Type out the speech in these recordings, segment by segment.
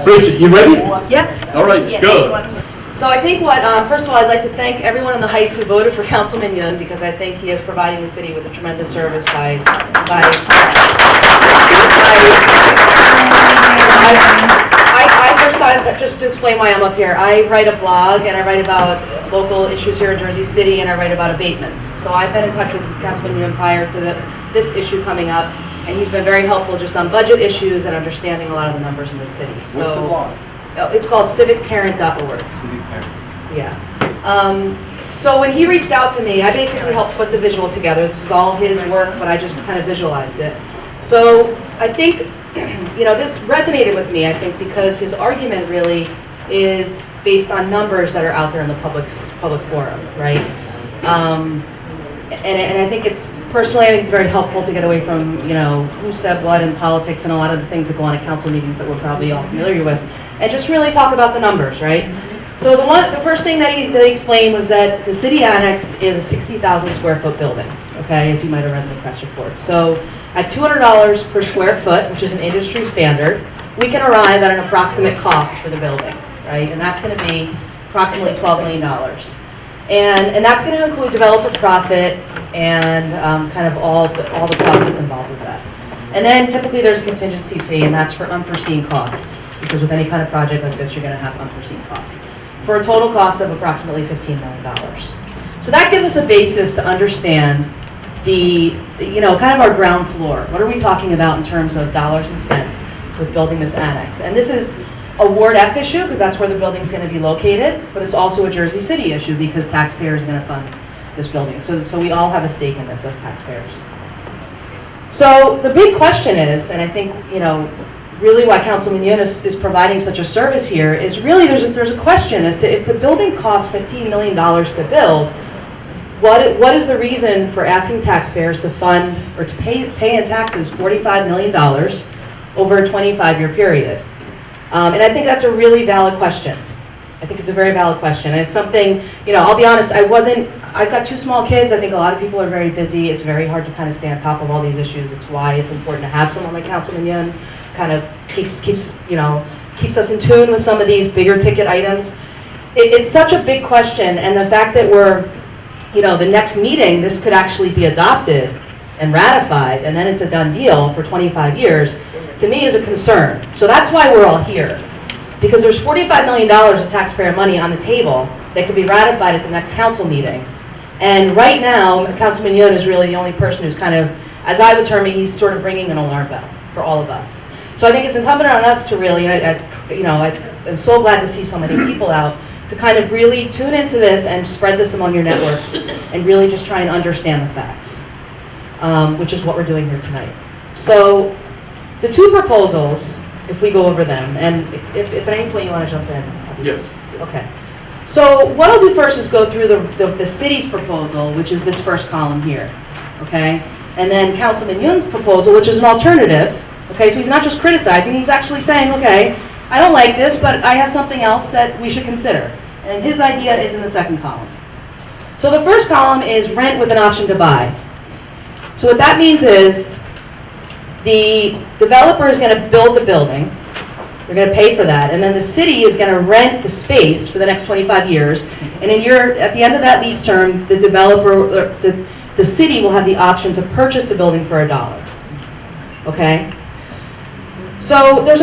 Bridget, you ready? Yeah. All right, Yeah, go. So I think what, first of all, I'd like to thank everyone in the Heights who voted for Councilman Yun, because I think he is providing the city with a tremendous service I first got in touch, just to explain why I'm up here, I write a blog and I write about local issues here in Jersey City and I write about abatements. So I've been in touch with Councilman Yun prior to this issue coming up, and he's been very helpful just on budget issues and understanding a lot of the numbers in the city. So, What's the blog? It's called civicparent.org. City Parent. Yeah. So when he reached out to me, I basically helped put the visual together. This is all his work, but I just kind of visualized it. So I think, this resonated with me, I think, because his argument really is based on numbers that are out there in the public forum, right? And I think personally, I think it's very helpful to get away from, who said what in politics and a lot of the things that go on at council meetings that we're probably all familiar with, and just really talk about the numbers, right? So the first thing that he explained was that the city annex is a 60,000 square foot building, okay, as you might have read in the press reports. So at $200 per square foot, which is an industry standard, we can arrive at an approximate cost for the building, right? And that's going to be approximately $12 million. And that's going to include developer profit and kind of all the costs that's involved with that. And then typically there's a contingency fee, and that's for unforeseen costs, because with any kind of project like this, you're going to have unforeseen costs, for a total cost of approximately $15 million. So that gives us a basis to understand kind of our ground floor. What are we talking about in terms of dollars and cents with building this annex? And this is a Ward F issue, because that's where the building's going to be located, but it's also a Jersey City issue because taxpayers are going to fund this building. So we all have a stake in this as taxpayers. So the big question is, and I think, really why Councilman Yun is providing such a service here, is really there's a question as to if the building costs $15 million to build, what is the reason for asking taxpayers to fund or to pay in taxes $45 million over a 25-year period? And I think that's a really valid question. I think it's a very valid question. And it's something, I'll be honest, I've got 2 small kids. I think a lot of people are very busy. It's very hard to kind of stay on top of all these issues. It's why it's important to have someone like Councilman Yun, kind of keeps us in tune with some of these bigger ticket items. It's such a big question, and the fact that we're, the next meeting, this could actually be adopted and ratified, and then it's a done deal for 25 years, to me is a concern. So that's why we're all here. Because there's $45 million of taxpayer money on the table that could be ratified at the next council meeting. And right now, Councilman Yun is really the only person who's kind of, as I would term it, he's sort of ringing an alarm bell for all of us. So I think it's incumbent on us to really, I'm so glad to see so many people out, to kind of really tune into this and spread this among your networks and really just try and understand the facts, which is what we're doing here tonight. So the 2 proposals, if we go over them, and if at any point you want to jump in. Yes. Okay. So what I'll do first is go through the city's proposal, which is this first column here, okay? And then Councilman Yun's proposal, which is an alternative, okay? So he's not just criticizing, he's actually saying, okay, I don't like this, but I have something else that we should consider. And his idea is in the second column. So the first column is rent with an option to buy. So what that means is the developer is going to build the building. They're going to pay for that, and then the city is going to rent the space for the next 25 years. And at the end of that lease term, the developer, the city will have the option to purchase the building for $1. Okay. So there's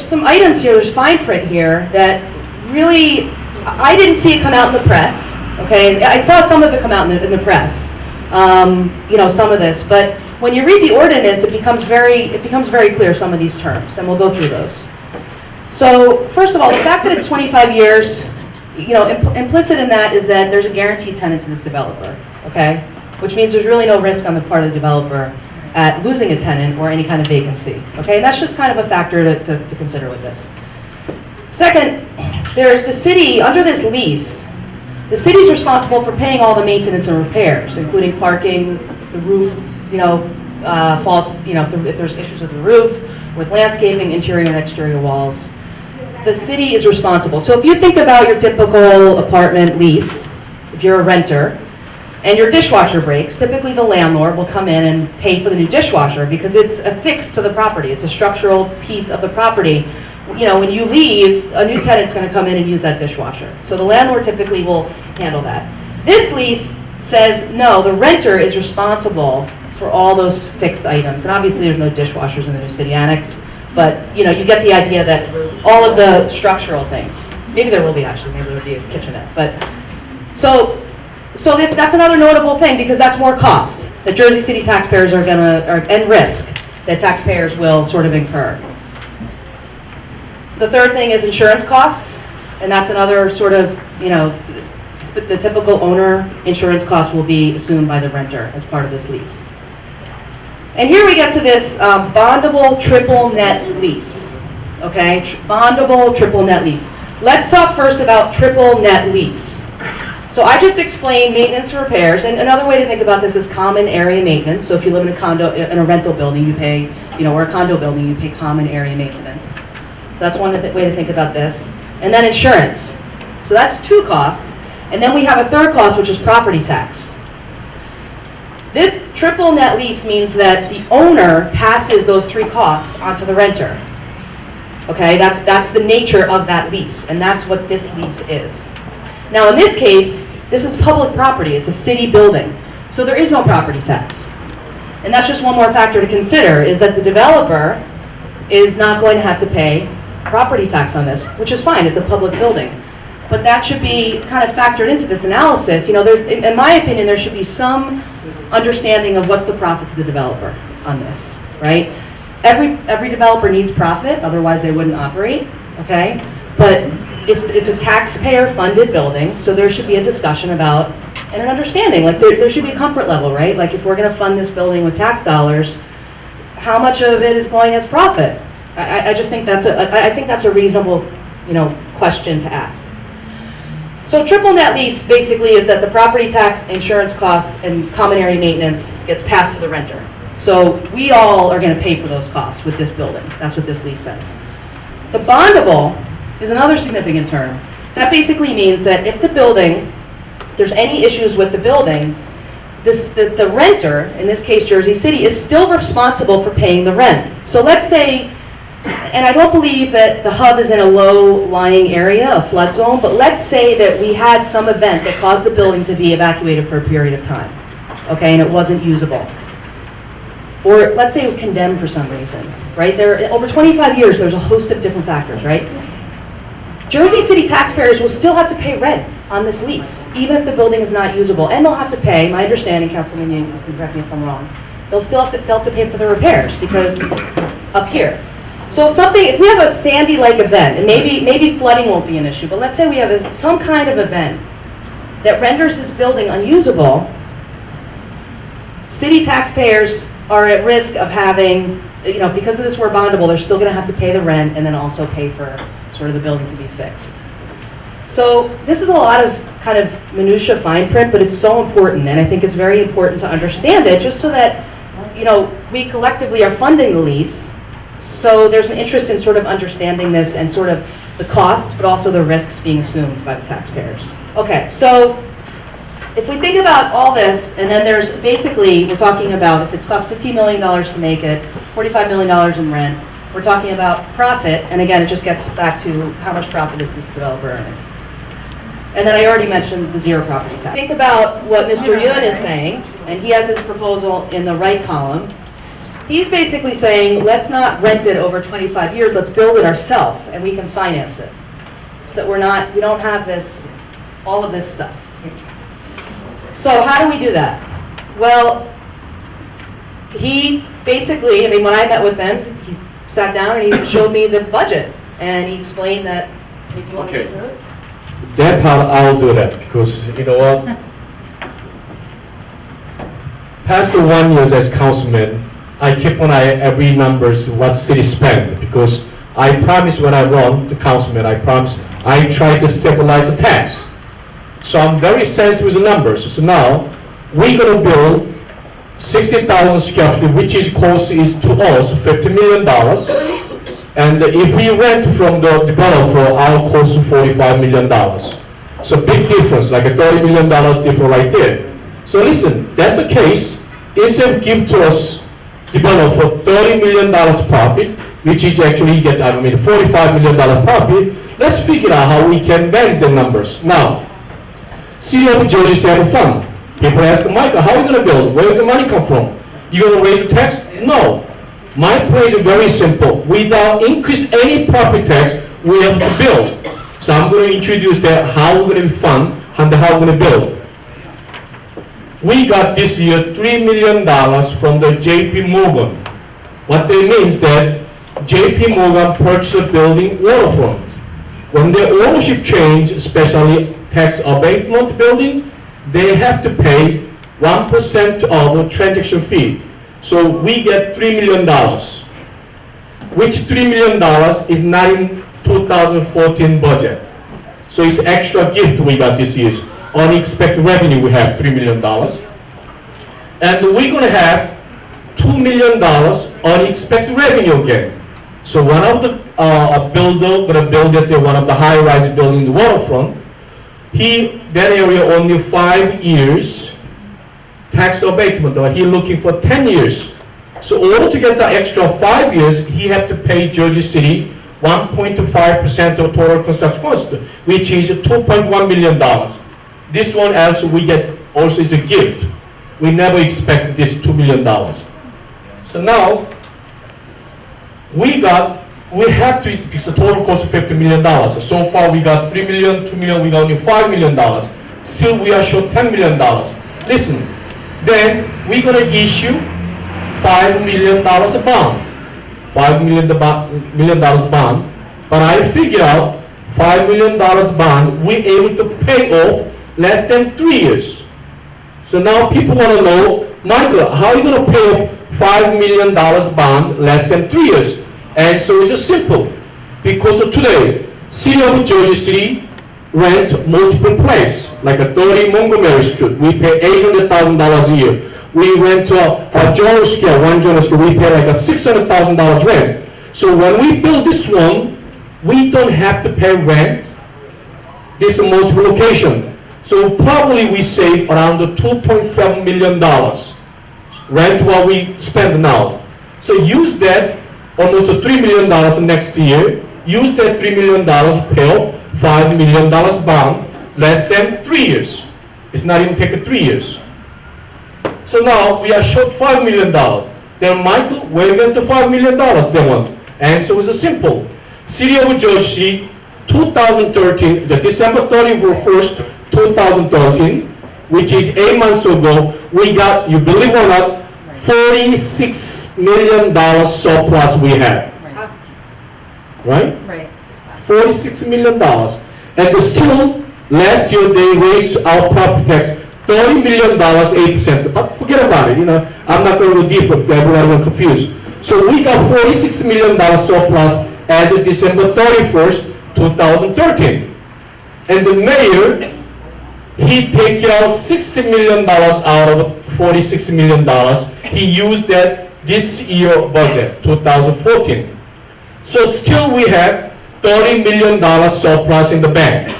some items here. There's fine print here that really I didn't see it come out in the press. Okay, I saw some of it come out in the press. Some of this, but when you read the ordinance, it becomes very clear, some of these terms, and we'll go through those. So first of all, the fact that it's 25 years, implicit in that is that there's a guaranteed tenant to this developer, okay? Which means there's really no risk on the part of the developer at losing a tenant or any kind of vacancy, okay? And that's just kind of a factor to consider with this. Second, there's the city, under this lease, the city's responsible for paying all the maintenance and repairs, including parking, the roof, falls, if there's issues with the roof, with landscaping, interior and exterior walls. The city is responsible. So if you think about your typical apartment lease, if you're a renter, and your dishwasher breaks, typically the landlord will come in and pay for the new dishwasher because it's affixed to the property. It's a structural piece of the property when you leave, a new tenant's going to come in and use that dishwasher. So the landlord typically will handle that. This lease says, no, the renter is responsible for all those fixed items. And obviously there's no dishwashers in the new city annex, but you get the idea that all of the structural things, maybe there will be actually, maybe there will be a kitchenette, but so that's another notable thing, because that's more costs that Jersey City taxpayers are and risk that taxpayers will sort of incur. The third thing is insurance costs, and that's another sort of, the typical owner insurance cost will be assumed by the renter as part of this lease. And here we get to this bondable triple net lease, okay? Bondable triple net lease. Let's talk first about triple net lease. So I just explained maintenance and repairs, and another way to think about this is common area maintenance. So if you live in a condo, in a rental building, you pay, or a condo building, you pay common area maintenance. So that's one way to think about this. And then insurance. So that's two costs. And then we have a third cost, which is property tax. This triple net lease means that the owner passes those three costs onto the renter. Okay, that's the nature of that lease, and that's what this lease is. Now in this case, this is public property, it's a city building, so there is no property tax. And that's just one more factor to consider, is that the developer is not going to have to pay property tax on this, which is fine, it's a public building. But that should be kind of factored into this analysis. In my opinion, there should be some understanding of what's the profit to the developer on this, right? Every developer needs profit, otherwise they wouldn't operate, okay? But it's a taxpayer-funded building, so there should be a discussion about, and an understanding, like there should be a comfort level, right? Like if we're gonna fund this building with tax dollars, how much of it is going as profit? I just think that's a reasonable, question to ask. So triple net lease basically is that the property tax, insurance costs, and common area maintenance gets passed to the renter. So we all are gonna pay for those costs with this building. That's what this lease says. The bondable is another significant term. That basically means that if there's any issues with the building, the renter, in this case Jersey City, is still responsible for paying the rent. So let's say, and I don't believe that the hub is in a low-lying area, a flood zone, but let's say that we had some event that caused the building to be evacuated for a period of time, okay, and it wasn't usable. Or let's say it was condemned for some reason, right? Over 25 years, there's a host of different factors, right? Jersey City taxpayers will still have to pay rent on this lease, even if the building is not usable. And they'll have to pay, my understanding, Councilman, you can correct me if I'm wrong, they'll have to pay for the repairs, because up here. So if we have a Sandy-like event, and maybe flooding won't be an issue, but let's say we have some kind of event that renders this building unusable, city taxpayers are at risk of having, because of this we're bondable, they're still gonna have to pay the rent and then also pay for sort of the building to be fixed. So this is a lot of kind of minutia fine print, but it's so important, and I think it's very important to understand it, just so that, we collectively are funding the lease, so there's an interest in sort of understanding this and sort of the costs, but also the risks being assumed by the taxpayers. Okay, so if we think about all this, and then there's basically, we're talking about if it's cost $15 million to make it, $45 million in rent, we're talking about profit, and again, it just gets back to how much profit is this developer earning. And then I already mentioned the zero property tax. Think about what Mr. Yun is saying, and he has his proposal in the right column. He's basically saying, let's not rent it over 25 years, let's build it ourselves, and we can finance it. So we don't have all of this stuff. So how do we do that? Well, he basically, when I met with him, he sat down and he showed me the budget, and he explained that, if you want to go through it. That part, I'll do that, because you know what? Past the 1 year as councilman, I keep an eye every numbers what city spend, because I promise when I run the councilman, I promise I try to stabilize the tax. So I'm very sensitive with the numbers. So now we're gonna build 60,000 square feet, which is cost is to us $50 million. And if we rent from the developer, our cost is $45 million. So big difference, like a $30 million difference right there. So listen, that's the case. Instead of give to us developer $30 million profit, which is actually get, I mean, $45 million property. Let's figure out how we can manage the numbers. Now, City of Jersey City have a fund. People ask, Michael, how are you going to build? Where will the money come from? You going to raise the tax? No. My plan is very simple. Without increase any property tax, we have to build. So I'm going to introduce that how we're going to fund and how we're going to build. We got this year $3 million from the JP Morgan. What that means that JP Morgan purchased a building waterfront. When the ownership change, especially tax abatement building, they have to pay 1% of the transaction fee. So we get $3 million, which $3 million is not in 2014 budget. So it's extra gift we got this year. Unexpected revenue we have $3 million. And we're going to have $2 million unexpected revenue again. So one of the builder going to build it, one of the high-rise building in the waterfront. That area only 5 years tax abatement. He looking for 10 years. So in order to get the extra 5 years, he have to pay Jersey City 1.25% of total construction cost, which is $2.1 million. This one also we get also is a gift. We never expect this $2 million. So now we have to, because the total cost of $50 million. So far we got $3 million, $2 million, we got only $5 million. Still we are short $10 million. Listen, then we're going to issue $5 million a bond. $5 million bond. But I figured out $5 million bond, we're able to pay off less than 3 years. So now people want to know, Michael, how are you going to pay off $5 million bond less than 3 years? And so it's just simple. Because of today, City of Jersey City rent multiple places, like a 30 Montgomery Street. We pay $800,000 a year. We rent a Jones Square, one Jones Square, we pay like a $600,000 rent. So when we build this one, we don't have to pay rent. This is a multiple location. So probably we save around $2.7 million rent what we spend now. So use that almost $3 million next year. Use that $3 million pay off $5 million bond less than 3 years. It's not even taking 3 years. So now we are short $5 million. Then Michael, where are you going to $5 million they want? Answer was simple. City of Jersey, 2013, the December 31st, 2013, which is 8 months ago, we got, you believe or not, $46 million surplus we had. Right? Right. $46 million. And still, last year they raised our property tax $30 million, 8%. But forget about it, I'm not going to go deep with everybody will confused. So we got $46 million surplus as of December 31st, 2013. And the mayor, he take out $60 million out of $46 million. He used that this year budget, 2014. So still we have $30 million surplus in the bank.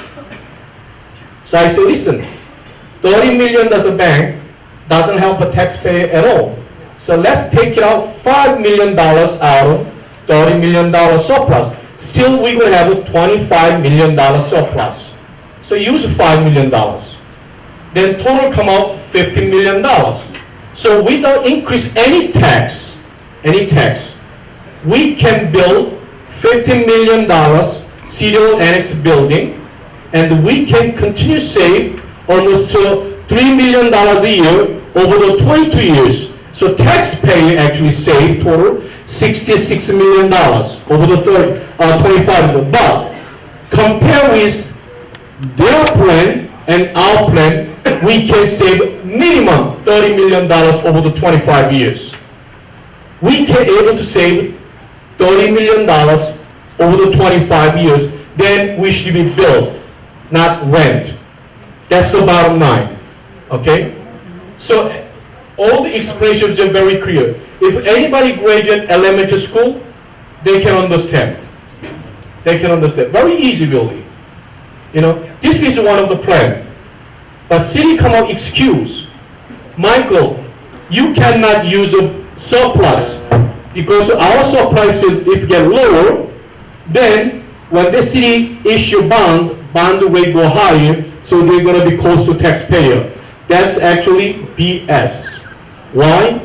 So I say, listen, $30 million as a bank doesn't help a taxpayer at all. So let's take it out $5 million out of $30 million surplus. Still we're going to have a $25 million surplus. So use $5 million. Then total come out $50 million. So without increase any tax, we can build $50 million City Annex building, and we can continue save almost $3 million a year over the 22 years. So taxpayer actually saved total $66 million over the 25 years. But compare with their plan and our plan, we can save minimum $30 million over the 25 years. We can able to save $30 million over the 25 years, then we should be built, not rent. That's the bottom line, okay? So all the explanations are very clear. If anybody graduate elementary school, they can understand. They can understand. Very easy, really. This is one of the plan. But city come up excuse. Michael, you cannot use a surplus Because our surplus, if get lower, then when the city issue bond rate go higher, so they're gonna be cost to taxpayer. That's actually BS. Why?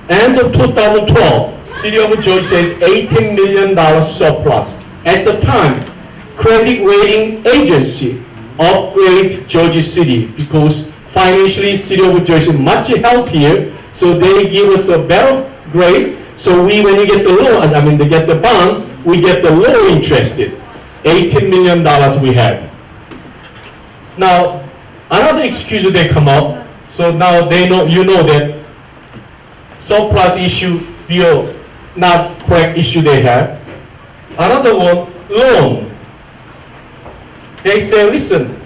End of 2012, City of Jersey says $18 million surplus. At the time, credit rating agency upgrade Jersey City because financially City of Jersey is much healthier, so they give us a better grade. So when you get the loan, they get the bond, we get the low interested. $18 million we have. Now, another excuse they come up, so now they know, you know that surplus issue, not correct issue they have. Another one, loan. They say, listen,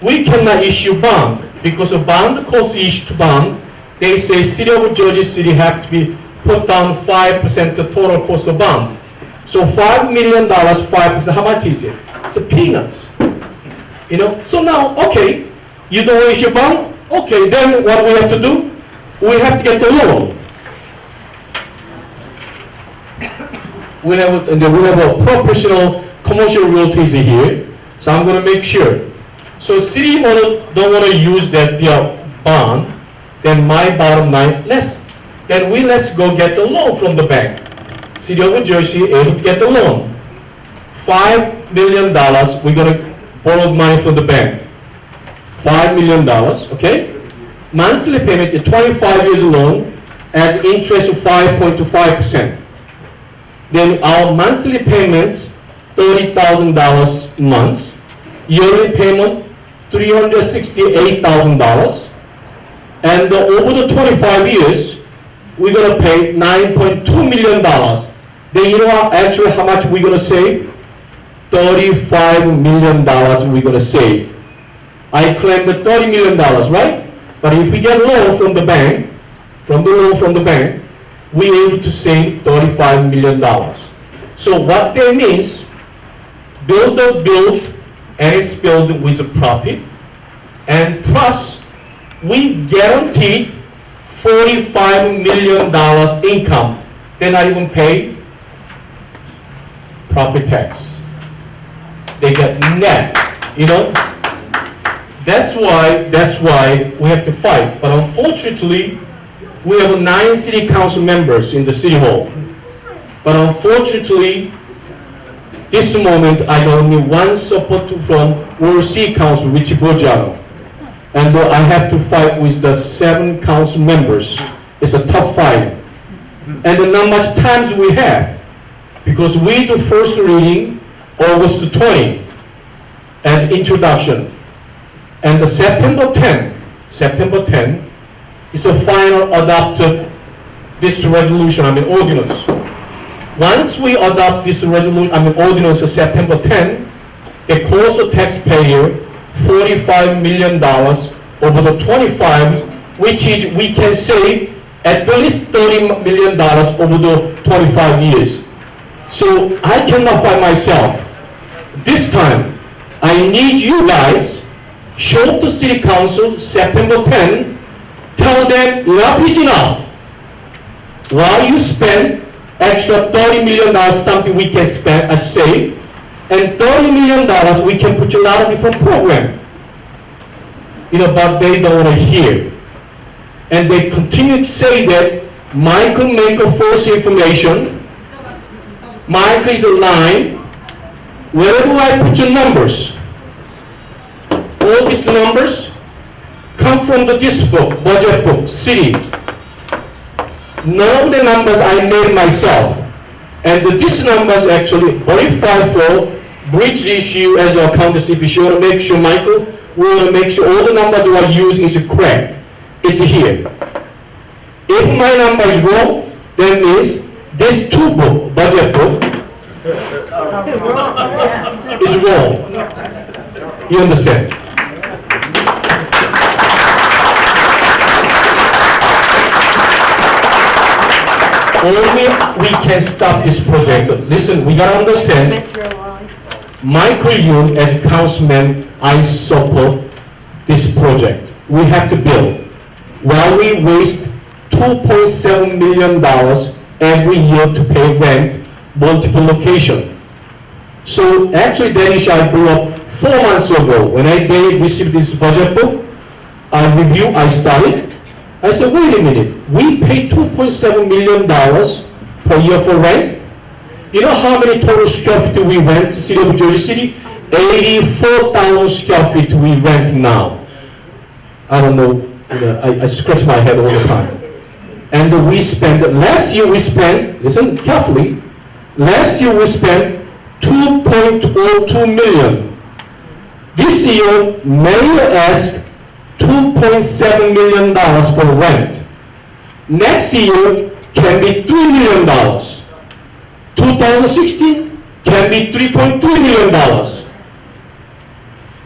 we cannot issue bond because a bond cost issue to bond. They say City of Jersey City have to be put down 5% the total cost of bond. So $5 million, 5%, how much is it? It's a peanuts. So now, okay, you don't issue bond? Okay, then what we have to do? We have to get the loan. We have a professional commercial realtors here, so I'm going to make sure. So city don't want to use that bond, then my bottom line less. Then let's go get the loan from the bank. City of Jersey able to get the loan. $5 million, we're going to borrow money from the bank. $5 million, okay? Monthly payment is 25 years loan as interest of 5.25%. Then our monthly payment, $30,000 a month. Yearly payment, $368,000. And over the 25 years, we're going to pay $9.2 million. Then you know what, actually how much we're going to save? $35 million we're going to save. I claim the $30 million, right? But if we get loan from the bank, we're able to save $35 million. So what that means, build, and it's built with a profit, and plus we guaranteed $45 million income. They're not even pay property tax. They get net, That's why we have to fight. But unfortunately, we have 9 city council members in the city hall. But unfortunately, this moment I got only one support from World City Council, Richie Bojano. And I have to fight with the 7 council members. It's a tough fight. And not much times we have, because we do first reading August 20 as introduction. And the September 10 is a final adopted this resolution, ordinance. Once we adopt this resolution, ordinance of September 10, it costs the taxpayer $45 million over the 25, which is, we can save at least $30 million over the 25 years. So I cannot find myself. This time, I need you guys, show to City Council September 10, tell them enough is enough. While you spend extra $30 million, something we can spend and save, and $30 million we can put a lot of different programs. But they don't want to hear. And they continue to say that Michael make a false information. Michael is a lie. Wherever I put your numbers, all these numbers come from this book, budget book, city. None of the numbers I made myself. And these numbers actually verified for bridge issue as an accountancy. If you want to make sure, Michael, we want to make sure all the numbers we are using is correct. It's here. If my number is wrong, that means this book, budget book, is wrong. You understand? Only we can stop this project. Listen, we gotta understand. Michael Yoon, as a councilman, I support this project. We have to build. While we waste $2.7 million every year to pay rent, multiple location. So actually that issue I brought up 4 months ago. When I received this budget book, I studied. I said, wait a minute, we pay $2.7 million per year for rent. You know how many total square feet we rent to City of Jersey City? 84,000 square feet we rent now. I don't know, I scratch my head all the time. And last year we spent, listen carefully, last year we spent $2.02 million. This year, Mayor asked $2.7 million for rent. Next year can be $3 million. 2016 can be $3.3 million.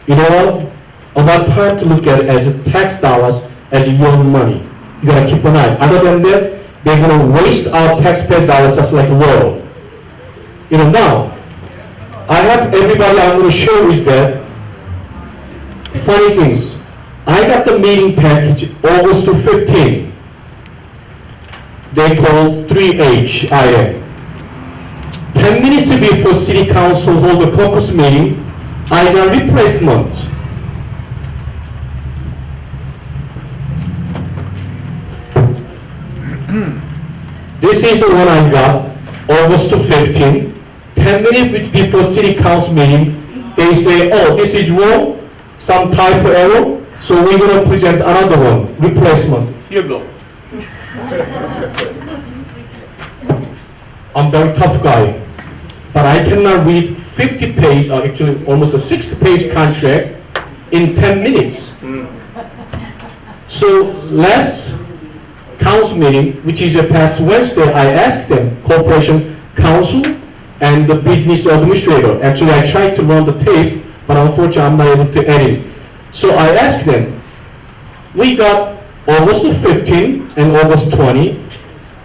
You know what? About time to look at it as tax dollars, as your money. You gotta keep an eye. Other than that, they're gonna waste our taxpayer dollars just like the world. You know, now, I have everybody I'm gonna show is that funny things. I got the meeting package August 15. They call 3H item. 10 minutes before City Council hold the caucus meeting, I got replacement. This is the one I got, August 15. 10 minutes before City Council meeting, they say, oh, this is wrong, some type of error, so we're going to present another one, replacement. Here you go. I'm a very tough guy, but I cannot read 50 page, or actually almost a 60-page contract in 10 minutes. So last council meeting, which is past Wednesday, I asked them, Corporation Council and the business administrator. Actually, I tried to run the tape, but unfortunately, I'm not able to edit. So I asked them, we got August 15 and August 20,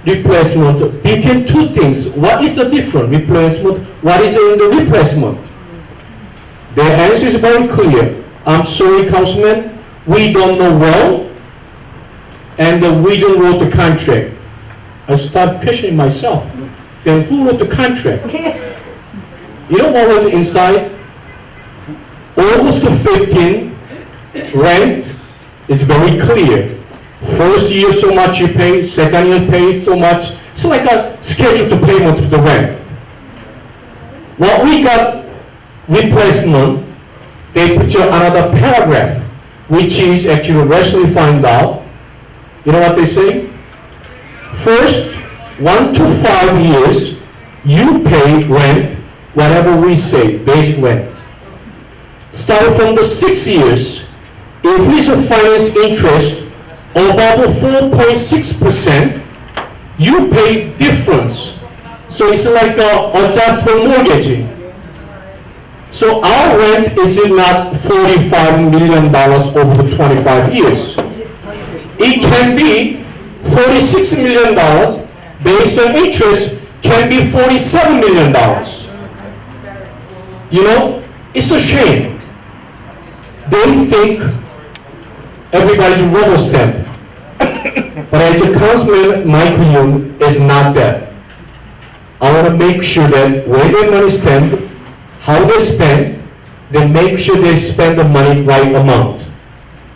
replacement, between two things. What is the difference? Replacement, what is in the replacement? Their answer is very clear. I'm sorry, Councilman, we don't know well, and we don't wrote the contract. I start questioning myself. Then who wrote the contract? You know what was inside? August 15, rent is very clear. First year so much you pay, second year pay so much. It's like a schedule to payment of the rent. What we got replacement, they put you another paragraph, which is actually recently find out. You know what they say? First, 1 to 5 years, you pay rent, whatever we say, basic rent. Start from the 6 years, if it's a finance interest above 4.6%, you pay difference. So it's like a adjustable mortgage. So our rent is not $45 million over the 25 years. It can be $46 million based on interest, can be $47 million. You know, it's a shame. They think everybody's rubber stamp. But as a councilman, my opinion is not that. I want to make sure that where their money is spent, how they spend, they make sure they spend the money right amount.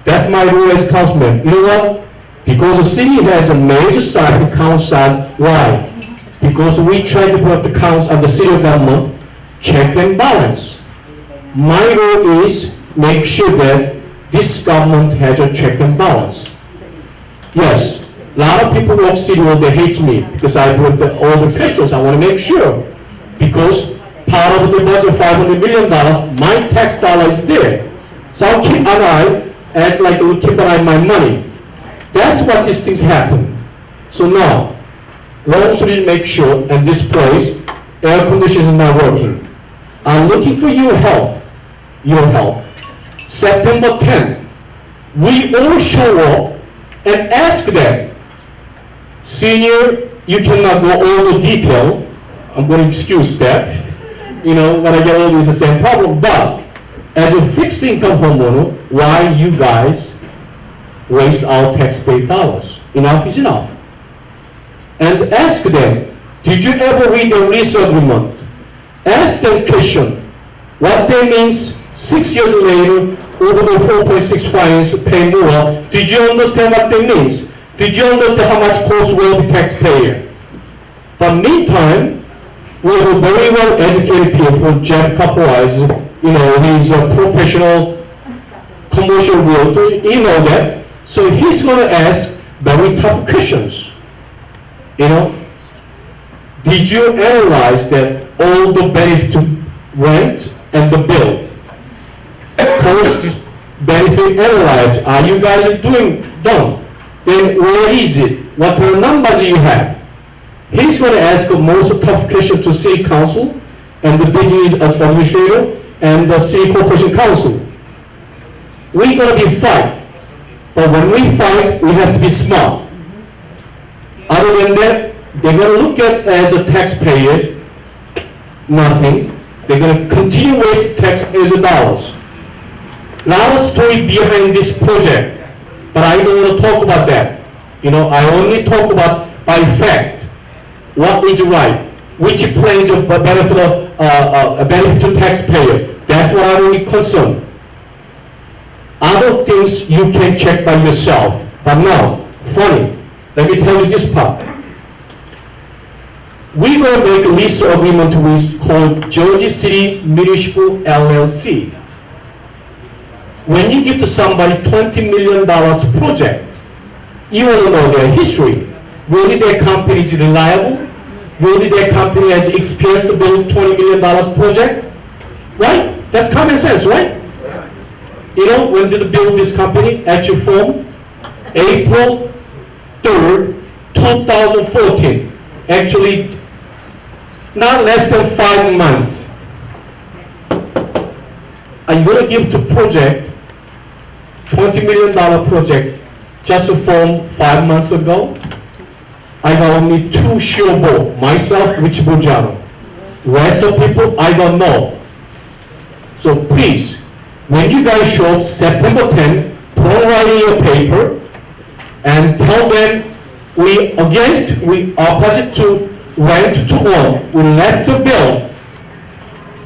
That's my rule as councilman. You know what? Because the city has a major side, the council side. Why? Because we try to put up the council and the city government, check and balance. My role is make sure that this government has a check and balance. Yes, a lot of people walk city hall, they hate me because I put all the pesos. I want to make sure because part of the budget, $500 million, my tax dollar is there. So I'll keep an eye, as like we keep an eye on my money. That's what these things happen. So now, Wall Street make sure, and this place, air conditioning is not working. I'm looking for your help. Your help. September 10th, we all show up and ask them, senior, you cannot go all the detail. I'm going to excuse that. You know, when I get older, it's the same problem. But as a fixed income homeowner, why you guys waste our taxpayer dollars? Enough is enough. and ask them, did you ever read the lease agreement? Ask them question. What that means 6 years later, over the 4.6 fines pay more. Did you understand what that means? Did you understand how much cost will be taxpayer? But meantime, we have a very well educated people, Jeff Capoise, he's a professional commercial realtor, you know that. So he's going to ask very tough questions. Did you analyze that all the benefit to rent and the bill? Cost benefit analyze. Are you guys doing done? Then where is it? What kind of numbers you have? He's going to ask the most tough question to City Council and the business administrator and the City Corporation Council. We're going to be fight, but when we fight, we have to be smart. Other than that, they're going to look at as a taxpayer, nothing. They're going to continue waste taxpayers' dollars. Lot of story behind this project, but I don't want to talk about that. I only talk about by fact, what is right, which plan is a benefit to taxpayer. That's what I'm really concerned. Other things you can check by yourself, but now, funny, let me tell you this part. We're going to make a lease agreement with called Jersey City Municipal LLC. When you give to somebody $20 million project, you want to know their history. Really their company is reliable? Really their company has experience to build $20 million project? Right? That's common sense, right? When did they build this company? Actually formed April 3rd, 2014. Actually, not less than 5 months. Are you going to give the project, $20 million project, just formed 5 months ago? I got only 2 sure votes, myself, Rich Bujano. Rest of people, I don't know. So please, when you guys show up September 10th, put writing your paper and tell them we opposite to rent to own with lesser bill,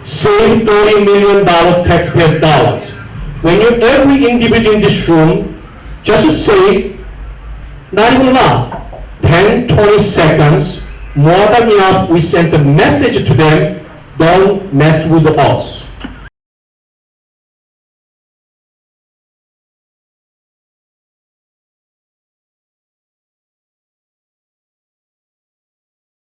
save $30 million taxpayers' dollars. When you every individual in this room, just say, not even now, 10, 20 seconds, more than enough, we sent a message to them, don't mess with us.